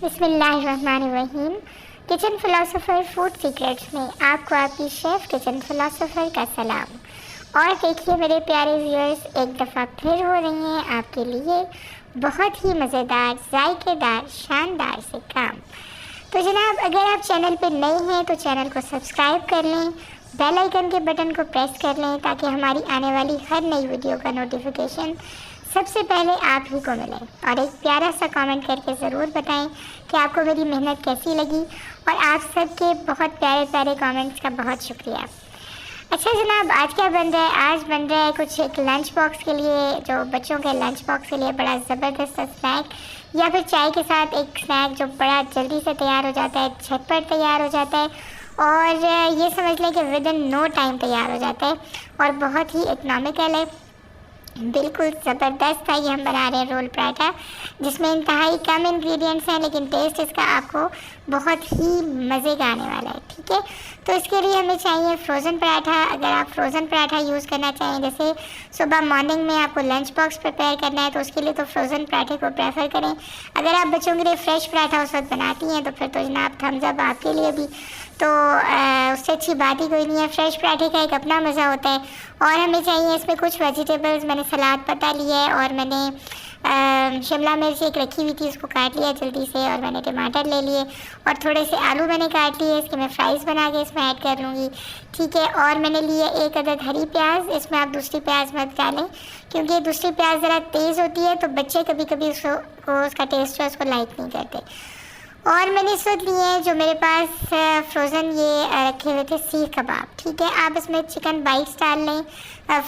बिस्मिल्लाहिर्रहमानिर्रहीम। Kitchen philosopher food secrets में आपको आपकी शेफ़ किचन फिलोसोफर का सलाम। और देखिए मेरे प्यारे व्यूअर्स, एक दफ़ा फिर हो रही हैं आपके लिए बहुत ही मज़ेदार, जायकेदार, शानदार से काम। तो जनाब, अगर आप चैनल पर नए हैं तो चैनल को सब्सक्राइब कर लें, बेल आइकन के बटन को प्रेस कर लें ताकि हमारी आने वाली हर नई वीडियो का नोटिफिकेशन सबसे पहले आप ही को मिले। और एक प्यारा सा कमेंट करके ज़रूर बताएं कि आपको मेरी मेहनत कैसी लगी। और आप सबके बहुत प्यारे प्यारे कमेंट्स का बहुत शुक्रिया। अच्छा जनाब, आज क्या बन रहा है? आज बन रहा है कुछ एक लंच बॉक्स के लिए, जो बच्चों के लंच बॉक्स के लिए बड़ा ज़बरदस्त स्नैक, या फिर चाय के साथ एक स्नैक जो बड़ा जल्दी से तैयार हो जाता है, झटपट तैयार हो जाता है और ये समझ लें कि विद इन नो टाइम तैयार हो जाता है और बहुत ही इकनॉमिकल है। बिल्कुल ज़बरदस्त था। ये हम बना रहे हैं रोल पराठा, जिसमें इंतहाई कम इंग्रेडिएंट्स हैं लेकिन टेस्ट इसका आपको बहुत ही मज़े का आने वाला है। ठीक है, तो इसके लिए हमें चाहिए फ्रोज़न पराठा। अगर आप फ्रोज़न पराठा यूज़ करना चाहें, जैसे सुबह मॉर्निंग में आपको लंच बॉक्स प्रिपेयर करना है, तो उसके लिए तो फ्रोज़न पराठे को प्रेफर करें। अगर आप बच्चों के लिए फ़्रेश पराठा उस वक्त बनाती हैं तो फिर तो जनाब थम्स अप आपके लिए भी। तो उससे अच्छी बात ही कोई नहीं है। फ्रेश पराठे का एक अपना मज़ा होता है। और हमें चाहिए इसमें कुछ वेजिटेबल्स। मैंने सलाद पत्ता लिया है और मैंने शिमला मिर्च एक रखी हुई थी, उसको काट लिया जल्दी से। और मैंने टमाटर ले लिए और थोड़े से आलू मैंने काट लिए। इसके मैं फ्राइज़ बना के इसमें ऐड कर लूँगी। ठीक है, और मैंने लिए एक अदद हरी प्याज। इसमें आप दूसरी प्याज मत डालें क्योंकि दूसरी प्याज ज़रा तेज़ होती है, तो बच्चे कभी कभी उसका टेस्ट जो है उसको लाइक नहीं करते। और मैंने इस वक्त लिए हैं जो मेरे पास फ्रोज़न ये रखे हुए थे सीख कबाब। ठीक है, आप इसमें चिकन बाइट्स डाल लें,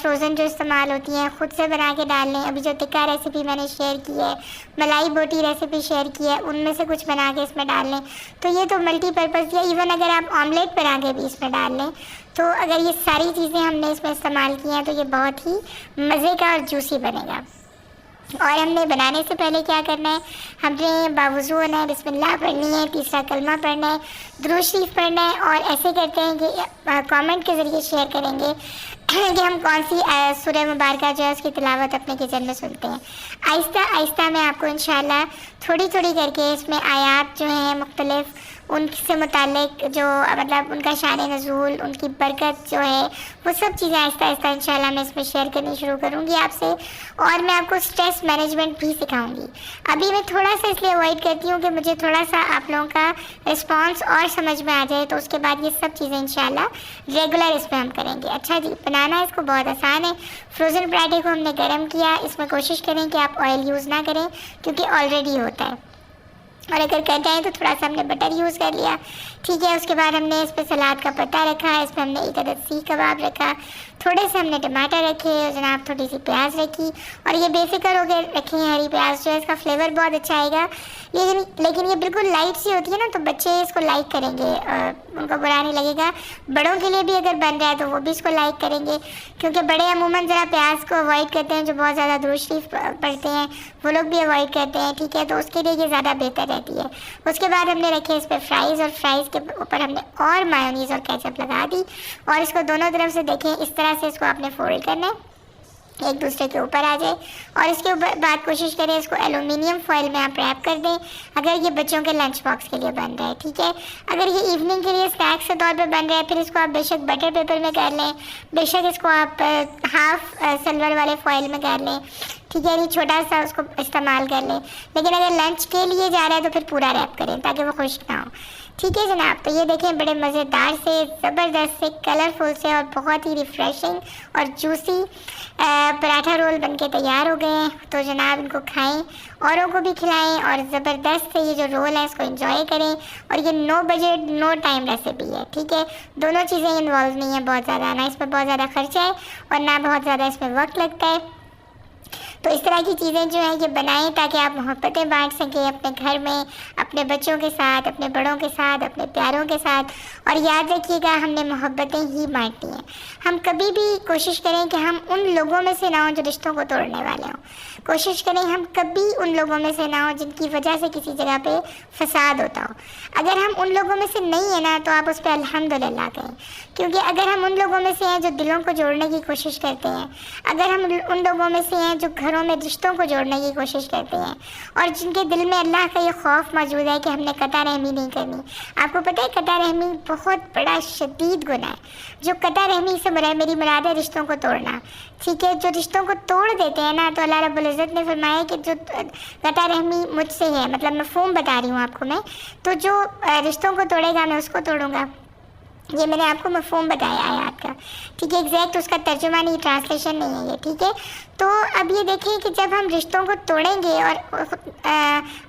फ्रोज़न जो इस्तेमाल होती हैं ख़ुद से बना के डाल लें। अभी जो टिक्का रेसिपी मैंने शेयर की है, मलाई बोटी रेसिपी शेयर की है, उनमें से कुछ बना के इसमें डाल लें। तो ये तो मल्टीपर्पज़ दिया। इवन अगर आप ऑमलेट बना के भी इसमें डाल लें, तो अगर ये सारी चीज़ें हमने इसमें इस्तेमाल की हैं तो ये बहुत ही मज़े का और जूसी बनेगा। और हमने बनाने से पहले क्या करना है, हमने बावुज़ू होना है, बिस्मिल्लाह पढ़नी है, तीसरा कलमा पढ़ना है, दुरूद शरीफ पढ़ना है। और ऐसे करते हैं कि कमेंट के ज़रिए शेयर करेंगे कि हम कौन सी सूरह मुबारक जो है उसकी तिलावत अपने किचन में सुनते हैं। आहिस्ता आहिस्ता मैं आपको इंशाल्लाह थोड़ी थोड़ी करके इसमें आयात जो हैं मुख्तलिफ़ उनसे मुतालिक, जो मतलब उनका शान नज़ूल, उनकी बरकत जो है, वो सब चीज़ें आहिस्ता आहिस्ता इंशाल्लाह मैं इसमें शेयर करनी शुरू करूँगी आपसे। और मैं आपको स्ट्रेस मैनेजमेंट भी सिखाऊंगी। अभी मैं थोड़ा सा इसलिए अवॉइड करती हूँ कि मुझे थोड़ा सा आप लोगों का रिस्पांस और समझ में आ जाए, तो उसके बाद ये सब चीज़ें इंशाल्लाह रेगुलर इसमें हम करेंगे। अच्छा जी, बनाना इसको बहुत आसान है। फ्रोज़न पराठे को हमने गर्म किया। इसमें कोशिश करें कि आप ऑयल यूज़ ना करें क्योंकि ऑलरेडी होता है, और अगर कर जाए तो थोड़ा सा हमने बटर यूज़ कर लिया। ठीक है, उसके बाद हमने इस पर सलाद का पत्ता रखा, इसमें हमने एक अदद सीख कबाब रखा, थोड़े से हमने टमाटर रखे जनाब, थोड़ी सी प्याज रखी। और ये बेफिक्र हो गए रखे हैं हरी प्याज, जो है इसका फ्लेवर बहुत अच्छा आएगा। लेकिन ये बिल्कुल लाइट सी होती है ना, तो बच्चे इसको लाइक करेंगे, उनको बुरा नहीं लगेगा। बड़ों के लिए भी अगर बन रहा है तो वो भी इसको लाइक करेंगे, क्योंकि बड़े अमूमन ज़रा प्याज को अवॉइड करते हैं, जो बहुत ज़्यादा दुरूद शरीफ पढ़ते हैं वो लोग भी अवॉइड करते हैं। ठीक है, तो उसके लिए ये ज़्यादा बेहतर रहती है। उसके बाद हमने रखे इस पर फ्राइज़, और फ्राइज़ के ऊपर हमने और मायोनीज़ और केचप लगा दी। और इसको दोनों तरफ से देखें, इस तरह से इसको आपने फोल्ड करना है, एक दूसरे के ऊपर आ जाए। और इसके ऊपर बाद कोशिश करें इसको एलुमिनियम फॉइल में आप रैप कर दें, अगर ये बच्चों के लंच बॉक्स के लिए बन रहा है। ठीक है, अगर ये इवनिंग के लिए स्नैक्स के तौर पे बन रहा है, फिर इसको आप बेशक बटर पेपर में कर लें, बेशक इसको आप हाफ सिल्वर वाले फॉइल में कर लें। ठीक है, ये छोटा सा उसको इस्तेमाल कर लें। लेकिन अगर लंच के लिए जा रहा है तो फिर पूरा रैप करें ताकि वो खुश्क ना हो। ठीक है जनाब, तो ये देखें बड़े मज़ेदार से, ज़बरदस्त से, कलरफुल से और बहुत ही रिफ़्रेशिंग और जूसी पराठा रोल बनके तैयार हो गए हैं। तो जनाब इनको खाएं, औरों को भी खिलाएं और ज़बरदस्त से ये जो रोल है इसको एंजॉय करें। और ये no budget no time recipe है। ठीक है, दोनों चीज़ें इन्वॉल्व नहीं है बहुत ज़्यादा, ना इसमें बहुत ज़्यादा खर्चा है और ना बहुत ज़्यादा इसमें वक्त लगता है। तो इस तरह की चीज़ें जो हैं ये बनाएं ताकि आप मोहब्बतें बांट सकें अपने घर में, अपने बच्चों के साथ, अपने बड़ों के साथ, अपने प्यारों के साथ। और याद रखिएगा, हमने मोहब्बतें ही बांटनी हैं। हम कभी भी कोशिश करें कि हम उन लोगों में से ना हों जो रिश्तों को तोड़ने वाले हों। कोशिश करें हम कभी उन लोगों में से ना हों जिनकी वजह से किसी जगह पे फसाद होता हो। अगर हम उन लोगों में से नहीं है ना, तो आप उस पर अल्हम्दुलिल्लाह कहें, क्योंकि अगर हम उन लोगों में से हैं जो दिलों को जोड़ने की कोशिश करते हैं, अगर हम उन लोगों में से हैं जो घर घरों में रिश्तों को जोड़ने की कोशिश करते हैं और जिनके दिल में अल्लाह का ये खौफ मौजूद है कि हमने कता रहमी नहीं करनी। आपको पता है कता रहमी बहुत बड़ा शदीद गुनाह है। जो कता रहमी से मेरी मुराद है रिश्तों को तोड़ना, ठीक है। जो रिश्तों को तोड़ देते हैं ना, तो अल्लाह रब्बुल इज़्ज़त ने फरमाया कि जो कता रहमी मुझसे है, मतलब मफ़हूम बता रही हूँ आपको मैं, तो जो रिश्तों को तोड़ेगा मैं उसको तोड़ूंगा। ये मैंने आपको मफ़हूम बताया आयत का, ठीक है। एग्जैक्ट उसका तर्जुमा नहीं, ट्रांसलेशन नहीं है ये, ठीक है। तो अब ये देखें कि जब हम रिश्तों को तोड़ेंगे और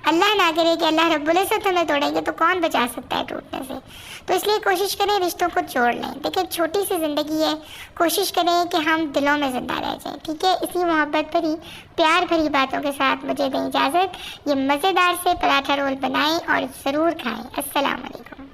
अल्लाह ना करे कि अल्लाह रब्बुल इज़्ज़त हमें तोड़ेंगे, तो कौन बचा सकता है टूटने से। तो इसलिए कोशिश करें रिश्तों को जोड़ लें। देखिए छोटी सी ज़िंदगी है, कोशिश करें कि हम दिलों में ज़िंदा रह जाएं, ठीक है। इसी मोहब्बत भरी प्यार भरी बातों के साथ मुझे दें इजाज़त। ये मज़ेदार से पराठा रोल बनाएं और ज़रूर खाएं। अस्सलाम वालेकुम।